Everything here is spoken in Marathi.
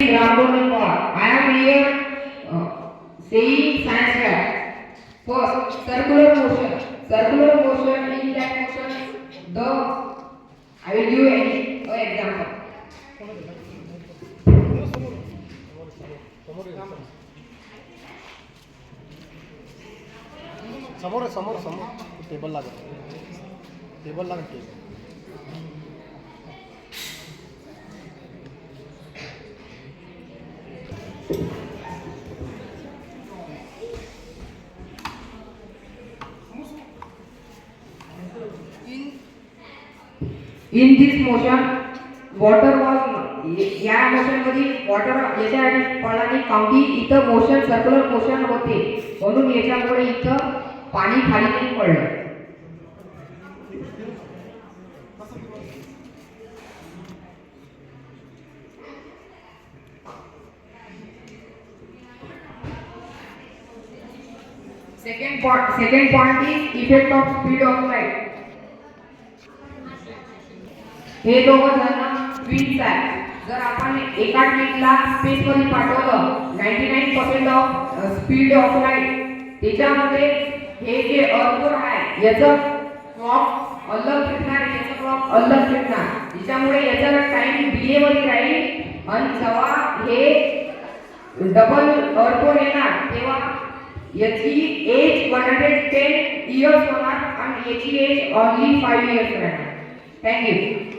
Ramgopal Pawar. I am here saying science fact. First, circular motion. Circular motion, in that motion, the I will give an example. समोर समोर समोर टेबल लागत टेबल लागत table In this motion, water was या मोशन मध्ये वॉटर याच्या पळाली काउंटी इथं मोशन सर्क्युलर मोशन होते म्हणून याच्यामुळे इथं पाणी खाली नाही पडलं. Second point is effect of speed of light. हे दोघं जण ट्विन्स आहेत. जर आपण एका ट्विनला स्पेस मध्ये पाठवलं 99% ऑफ स्पीड ऑफ लाइट त्याच्यामध्ये हे जे अर्थ आहे याचं क्लॉक अलग फिरणार याचं क्लॉक अलग फिरणार त्याच्यामुळे याचा टाइम डिले मध्ये राहील आणि जेव्हा हे डबल अर्थ येणार तेव्हा याची एज 110 इयर्स होणार आणि याची एज ओनली 5 इयर्स राहणार. थँक्यू.